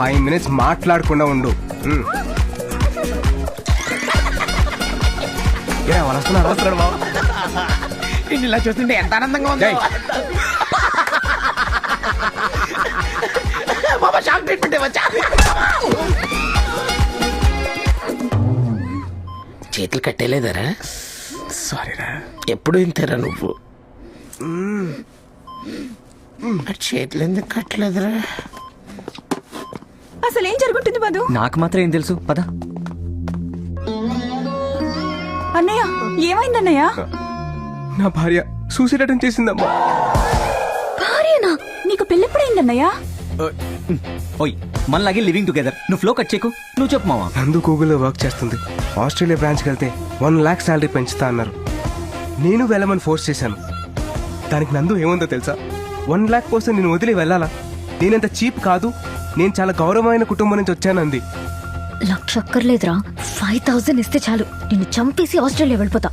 5 minutes మాట్లాడకుండా ఉండు. వాళ్ళు వస్తున్నారు బాబు. ఇలా చూస్తుంటే ఎంత ఆనందంగా ఉంది. బాబా షాక్ ట్రీట్మెంట్ వచ్చా. చేతులు కట్టేలేదరా? సారీరా. ఎప్పుడు ఇంతేరా నువ్వు? చేతులు ఎందుకు కట్టలేదురా? అసలు ఏం జరుగుతుంది మధు? నాకు మాత్రం ఏం తెలుసు, పద. అన్నయ్య ఏమైందన్నయ్య? నా భార్య సూసైడ్ అటెంప్ట్ చేసిందమ్మా. భార్యనా? నీకు పెళ్ళెప్పుడైందన్నయ్య? ఓయ్ మనలాగే లివింగ్ టుగెదర్. నువ్వు ఫ్లో కట్ చేయకు, నువ్వు చెప్పు మావా. నందు గూగుల్లో వర్క్ చేస్తుంది. ఆస్ట్రేలియా బ్రాంచ్కి వెళ్తే 1 lakh శాలరీ పెంచుతా అన్నారు. నేను వెళ్ళమని ఫోర్స్ చేశాను. దానికి నందు ఏముందో తెలుసా? 1 lakh కోసం నేను వదిలి వెళ్ళాలా? నేనంత చీప్ కాదు, నేను చాలా గౌరవమైన కుటుంబం నుంచి వచ్చానంది. 1,00,000 అక్కర్లేదురా, 5,000 ఇస్తే చాలు, నిన్ను చంపేసి ఆస్ట్రేలియా వెళ్ళిపోతా.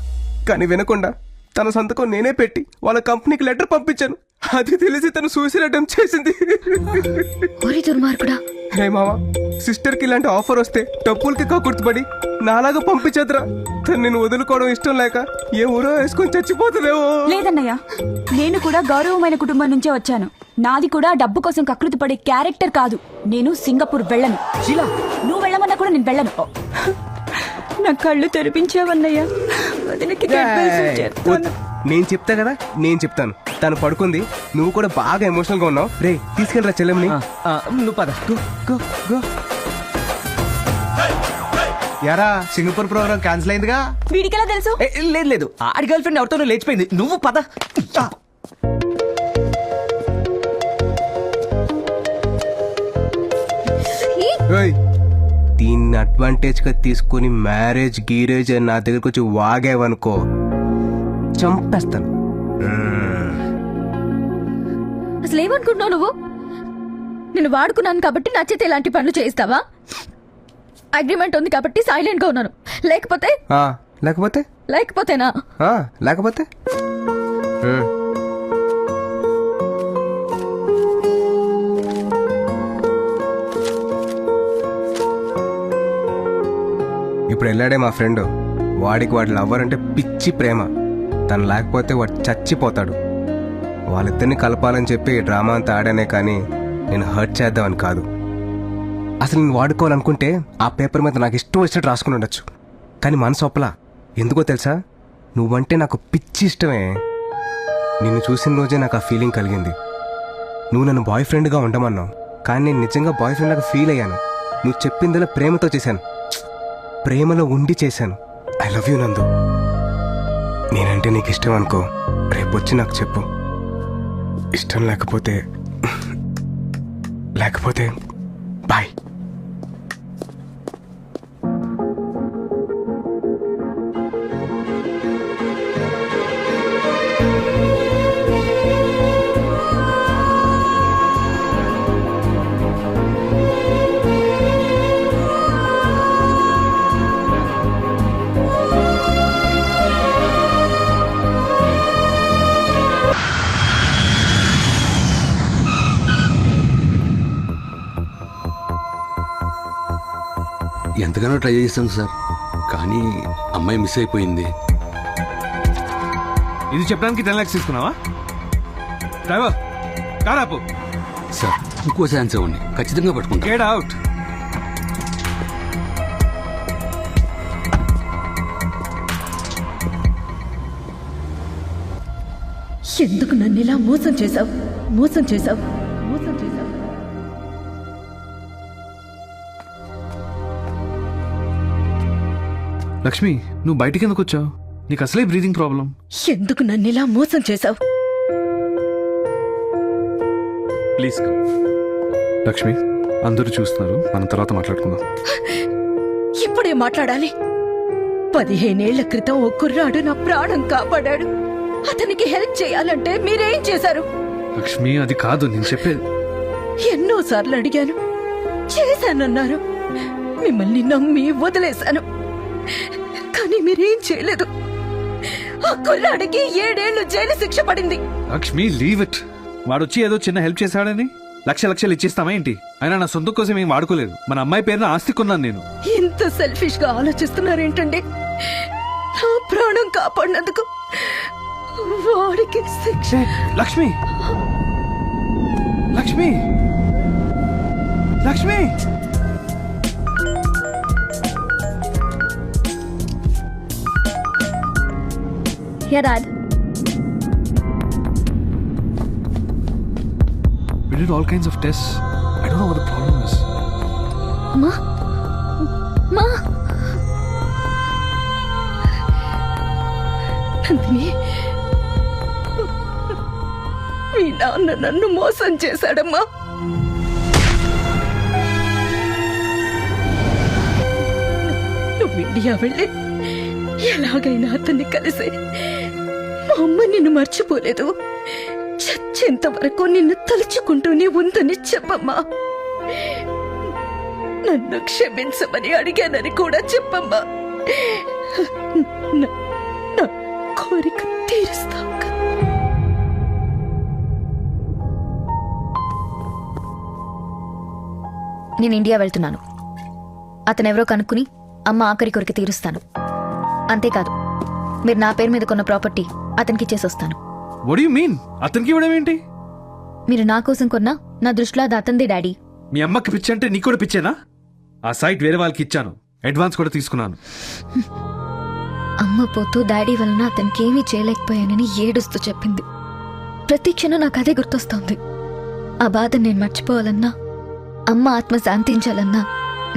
కానీ వినకుండా తన సంతకం నేనే పెట్టి వాళ్ళ కంపెనీకి లెటర్ పంపించాను. అది తెలిసి తను సూసైడ్ అటెంప్ట్ చేసింది. ఓరి దుర్మార్గుడా. రే మావా, సిస్టర్ కి ఇలాంటి ఆఫర్ వస్తే డబ్బులకి కక్కుర్తిపడి నాలాగా పంపించదురా. తను నేను వదులుకోవడం ఇష్టం లేక ఏ ఊరో వేసుకొని చచ్చిపోతుందేమో. లేదన్నయ్య, నేను కూడా గౌరవమైన కుటుంబం నుంచే వచ్చాను. నాది కూడా డబ్బు కోసం కకృతి పడే క్యారెక్టర్ కాదు. నేను సింగపూర్ వెళ్ళను. నువ్వు వెళ్ళమన్నా కూడా నేను వెళ్ళను. నా కళ్ళు తెరిపించావన్నయ్య. నేను చెప్తా కదా, నేను చెప్తాను. తను పడుకుంది, నువ్వు కూడా బాగా ఎమోషనల్ గా ఉన్నావు. రే తీసుకెళ్ళరా చెల్లెమ్ని. నువ్వు పద. యారా సింగపూర్ ప్రోగ్రామ్ క్యాన్సిల్ అయిందిగా? వీడికెలా తెలుసు? లేదు లేదు, ఆడి గర్ల్ ఫ్రెండ్ ఎవరితోనూ లేచిపోయింది. నువ్వు పద. దీన్ని అడ్వాంటేజ్ గా తీసుకుని మ్యారేజ్ గీరేజ్ అని నా దగ్గరకు వచ్చి వాగేవనుకో చంపేస్తాను. అసలు ఏమనుకుంటున్నావు నువ్వు? నేను వాడుకున్నాను కాబట్టి నచ్చితే ఇలాంటి పనులు చేయిస్తావా? అగ్రిమెంట్ ఉంది కాబట్టి సైలెంట్ గా ఉన్నాను. లేకపోతే లేకపోతే లేకపోతేనా? లేకపోతే ఇప్పుడు వెళ్ళాడే మా ఫ్రెండ్. వాడికి వాడి లవ్వర్ అంటే పిచ్చి ప్రేమ. తను లేకపోతే వాడు చచ్చిపోతాడు. వాళ్ళిద్దరిని కలపాలని చెప్పి డ్రామా అంతా ఆడానే కానీ నేను హర్ట్ చేద్దామని కాదు. అసలు నేను వాడుకోవాలనుకుంటే ఆ పేపర్ మీద నాకు ఇష్టం వచ్చినట్టు రాసుకుని ఉండొచ్చు. కానీ మనసు ఒప్పలా. ఎందుకో తెలుసా? నువ్వంటే నాకు పిచ్చి ఇష్టమే. నిన్ను చూసిన రోజే నాకు ఆ ఫీలింగ్ కలిగింది. నువ్వు నన్ను బాయ్ ఫ్రెండ్గా ఉండమన్నావు, కానీ నేను నిజంగా బాయ్ ఫ్రెండ్ లాగా ఫీల్ అయ్యాను. నువ్వు చెప్పిందిలా ప్రేమతో చేశాను, ప్రేమలో ఉండి చేశాను. ఐ లవ్ యూ నందు. నేనంటే నీకు ఇష్టం అనుకో, రేపొచ్చి నాకు చెప్పు. ఇష్టం లేకపోతే బాయ్. ఎంతగానో ట్రై చేశాను సార్, కానీ అమ్మాయి మిస్ అయిపోయింది. ఇది చెప్పడానికి 10 lakhs తీసుకున్నావా? డ్రైవర్ కార్ ఆపు. సార్ ఇంకో ఛాన్స్ ఇవ్వండి, ఖచ్చితంగా పట్టుకుంటా. Get out. ఎందుకు నన్ను ఇలా మోసం చేశావు? లక్ష్మి, నువ్వు బయటికి ఎందుకు వచ్చావు? నీకు అసలే బ్రీదింగ్ ప్రాబ్లం. ఎందుకు నన్ను ఇలా మోసం చేశావు? ప్లీజ్ లక్ష్మి, అందరూ చూస్తున్నారు, మనం తర్వాత మాట్లాడుకుందాం. ఇప్పుడే మాట్లాడాలి? 15 ఏళ్ల క్రితం ఓ కుర్రాడు నా ప్రాణం కాపాడాడు. అతనికి హెల్ప్ చేయాలంటే మీరేం చేశారు? లక్ష్మి, అది కాదు నేను చెప్పేది. ఎన్నోసార్లు అడిగాను, చేశానన్నారు. మిమ్మల్ని నమ్మి వదిలేశాను, కానీ మీరేం చేయలేదు. ఆ కుర్రాడికి 7 ఏళ్లు జైలు శిక్ష పడింది. Lakshmi, leave it. వాడొచ్చి ఏదో చిన్న హెల్ప్ చేశాడని లక్షలు ఇచ్చేస్తామా ఏంటి? అయినా నా సొంత కోసం ఏం వాడుకోలేదు. మన అమ్మాయి పేరున ఆస్తి కొన్నాను నేను. ఇంత సెల్ఫిష్ గా ఆలోచిస్తున్నారేంటండి? నా ప్రాణం కాపాడినందుకు వాడికి శిక్ష. Lakshmi Lakshmi Lakshmi yeah dad. We did all kinds of tests. I don't know what the problem is. మా మా నందిని, మీ నాన్న నన్ను మోసం చేశాడమ్మా. నువ్వు ఇండియా వెళ్ళి ఎలాగైనా అతన్ని కలిసి మా అమ్మ నిన్ను మర్చిపోలేదు, చచ్చేంత వరకు నిన్ను తలుచుకుంటూనే ఉందని చెప్పమ్మా. నన్ను క్షమించమని అడిగానని కూడా చెప్పమ్మా. నా- నా కోరిక తీరుస్తావు కదా. నేను ఇండియా వెళ్తున్నాను. అతనెవరో కనుక్కుని అమ్మ ఆఖరి కోరిక తీరుస్తాను. అంతేకాదు, మీరు నా పేరు మీద కొన్న ప్రాపర్టీ అతనికి ఇచ్చేసొస్తాను. What do you mean? అతనికి ఇవ్వడం ఏంటి? మీరు నా కోసం కొన్నా నా దృష్టిలో అది అతందే డాడీ. మీ అమ్మకి పిచ్చి అంటే నీకు కూడా పిచ్చేనా? ఆ సైట్ వేరే వాళ్ళకి ఇచ్చాను, అడ్వాన్స్ కూడా తీసుకున్నాను. అమ్మ పోతూ డాడీ వలన అతనికి ఏమీ చేయలేకపోయానని ఏడుస్తూ చెప్పింది. ప్రతి క్షణం నాకు అదే గుర్తొస్తోంది. ఆ బాధ నేను మర్చిపోవాలన్నా, అమ్మ ఆత్మ శాంతించాలన్నా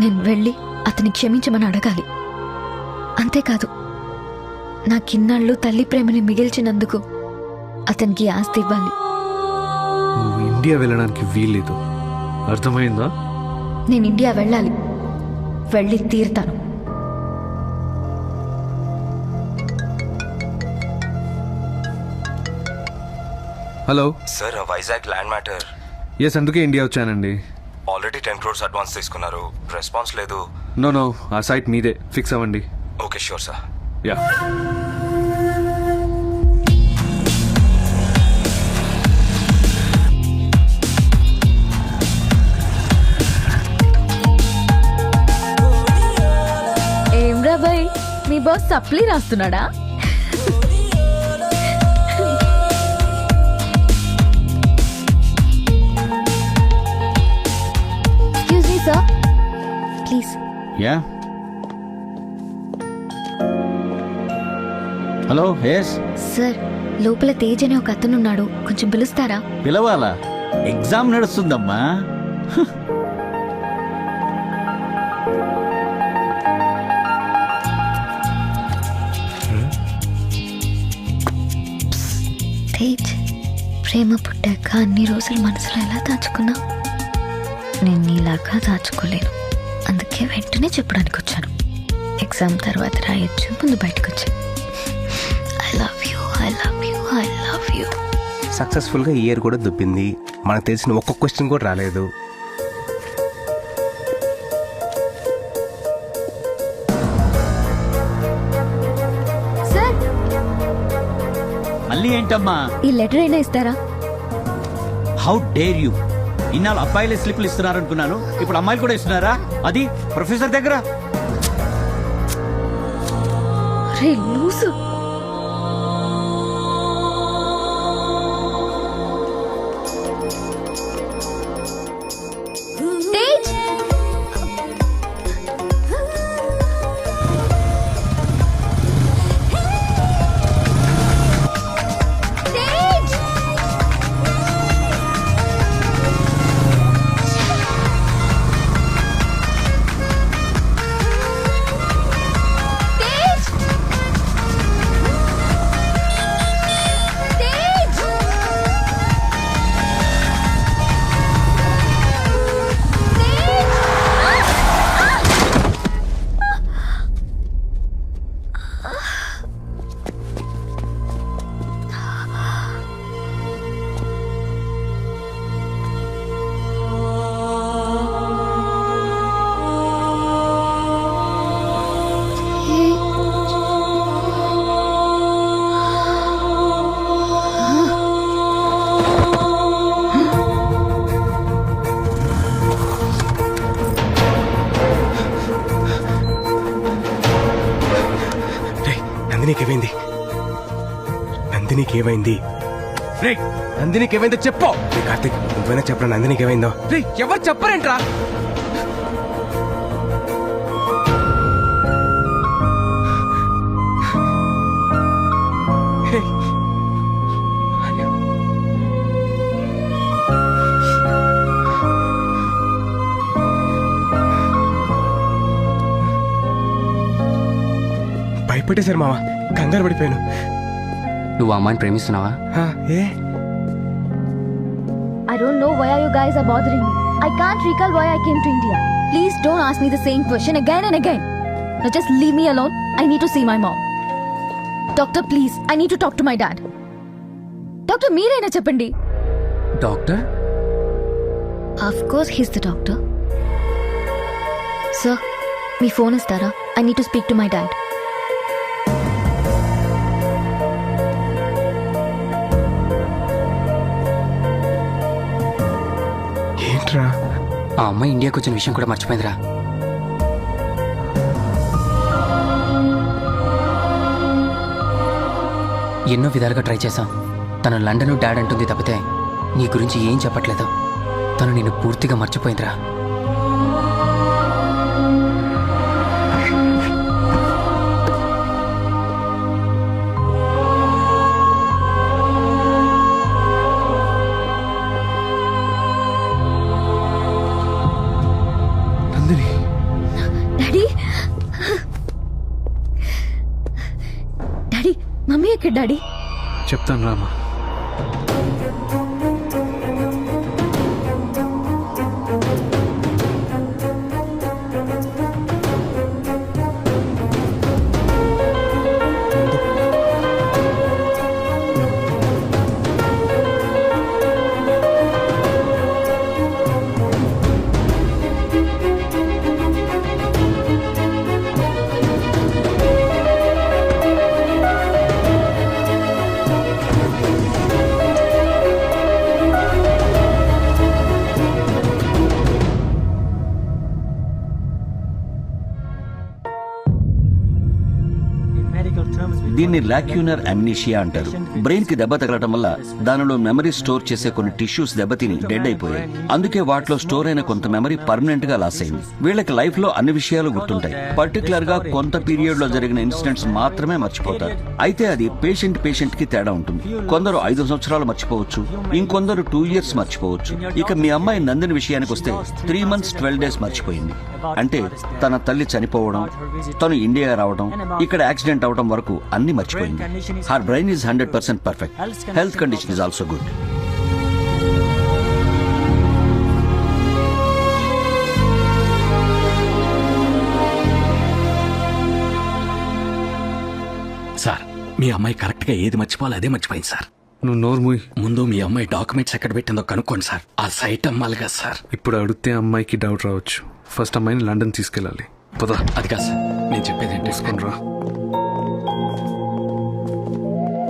నేను వెళ్ళి అతని క్షమించమని అడగాలి. అంతేకాదు, నాకిన్నాళ్ళు తల్లి ప్రేమని మిగిల్చినందుకు అతనికి ఆస్తి ఇవ్వాలి. నువ్వు ఇండియా వెళ్ళడానికి వీల్లేదు, అర్థమైందా? నేను ఇండియా వెళ్ళాలి, వెళ్ళి తీరుతాను. Hello. Sir Vizag land matter yes, అందుకే ఇండియా వచ్చానండి. ఆల్రెడీ 10 crores అడ్వాన్స్ తీసుకున్నారు, రెస్పాన్స్ లేదు. నో, ఆ సైట్ మీదే, ఫిక్స్ అవ్వండి. Okay sure sir. యా. ఏం రాబాయ్, మీ బాస్ సప్లీ రాస్తున్నాడా? Excuse me sir, please. Yeah. Hello. Yes. Sir, లోపల తేజ్ అనే ఒక అతను ఉన్నాడు, కొంచెం పిలుస్తారా? పిలవాలా? ఎగ్జామ్ నడుస్తుందమ్మా. తేజ్, ప్రేమ పుట్టాక అన్ని రోజులు మనసులో ఎలా దాచుకున్నా నేను నీలాగా దాచుకోలేను. అందుకే వెంటనే చెప్పడానికి వచ్చాను. ఎగ్జామ్ తర్వాత రాయొచ్చు, ముందు బయటకు వచ్చాను. I love you, I love you, I love you. సక్సెస్ఫుల్గా ఇయర్ కూడా దుబ్బింది. మనకు తెలిసిన ఒక్క క్వశ్చన్ కూడా రాలేదు. సార్, మళ్ళీ ఏంటమ్మా? ఈ లెటర్ అయినా ఇస్తారా? How dare you! ఇన్నాళ్ళు అబ్బాయిలే స్లిప్లు ఇస్తున్నారనుకున్నాను, ఇప్పుడు అమ్మాయిలు కూడా ఇస్తున్నారా? అది ప్రొఫెసర్ దగ్గర. రే లూసు. తేజ్, తేజ్, తేజ్. నందినికి ఏమైంది రే నందినికి ఏమైందో చెప్పు రే కార్తీక్ నువ్వైనా చెప్పరా నందినికి ఏమైందో రే ఎవరు చెప్పరేంట్రా హే. అయ్యో. భయపెట్టేశారు మావా కంగారు పడిపోయాను నువ్వు ఆ అమ్మాయిని ప్రేమిస్తున్నావా హా, ఏ I don't know why you guys are bothering me. I can't recall why I came to India. Please don't ask me the same question again and again. Now just leave me alone. I need to see my mom. Doctor, please. I need to talk to my dad. Doctor, మీరైనా చెప్పండి. Doctor Of course he's the doctor. Sir, me phone ఇస్తారా? I need to speak to my dad. ఏంట్రా ఆ అమ్మాయి ఇండియాకి వచ్చిన విషయం కూడా మర్చిపోయిందిరా ఎన్నో విధాలుగా ట్రై చేశాం తను లండన్ డాడ్ అంటుంది తప్పితే నీ గురించి ఏం చెప్పట్లేదు తను నిన్ను పూర్తిగా మర్చిపోయిందిరా నందిని డాడీ డాడీ మమ్మీ ఎక్కడ డాడీ చెప్తాను రామా దీన్ని లాక్యూనర్ అమ్నీషియా అంటారు. బ్రెయిన్ కి దెబ్బ తగలటం వల్ల దానిలో మెమరీ స్టోర్ చేసే కొన్ని టిష్యూస్ దెబ్బతిని డెడ్ అయిపోయాయి. అందుకే వాటిలో స్టోర్ అయిన కొంత మెమరీ పర్మనెంట్ గా లాస్ అయింది. వీళ్ళకి లైఫ్ లో అన్ని విషయాలు గుర్తుంటాయి, పర్టికులర్ గా కొంత పీరియడ్ లో జరిగిన ఇన్సిడెంట్స్ మాత్రమే మర్చిపోతారు. అయితే అది పేషెంట్ కి తేడా ఉంటుంది. కొందరు 5 సంవత్సరాలు మర్చిపోవచ్చు, ఇంకొందరు 2 years మర్చిపోవచ్చు. ఇక మీ అమ్మాయి నందిని విషయానికి వస్తే 3 months 12 days మర్చిపోయింది. అంటే తన తల్లి చనిపోవడం, తను ఇండియా రావడం, ఇక్కడ యాక్సిడెంట్ అవడం వరకు అన్ని మర్చిపోయింది. Her brain is 100% perfect. Health condition is also good. Sir మీ అమ్మాయి కరెక్ట్ గా ఏది మర్చిపోవాలి అదే మర్చిపోయింది సార్. నువ్వు నోరు మూయి. ముందు మీ అమ్మాయి డాక్యుమెంట్స్ ఎక్కడ పెట్టిందో కనుక్కోండి సార్. ఆ సైట్ అమ్మాలి కదా సార్. ఇప్పుడు అడిగితే అమ్మాయికి డౌట్ రావచ్చు. ఫస్ట్ అమ్మాయిని లండన్ తీసుకెళ్ళాలి. పదా అది కాదు సార్, నేను చెప్పేది ఏంటి తీసుకొని రా.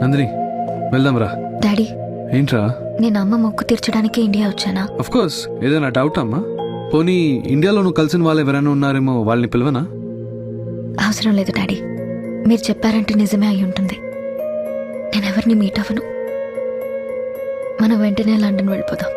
నందిని వెళ్దాం రా. డాడీ ఏంట్రా? నేను అమ్మ మొక్కు తీర్చడానికి ఇండియా వచ్చానా? Of course. ఏదైనా డౌట్ అమ్మా? పోనీ ఇండియాలో నువ్వు కలిసిన వాళ్ళు ఎవరైనా ఉన్నారేమో, వాళ్ళని పిలవనా? అవసరం లేదు డాడీ, మీరు చెప్పారంటే నిజమే అయి ఉంటుంది. నేను ఎవరిని మీట్ అవ్వను. మనం వెంటనే లండన్ వెళ్ళిపోదాం.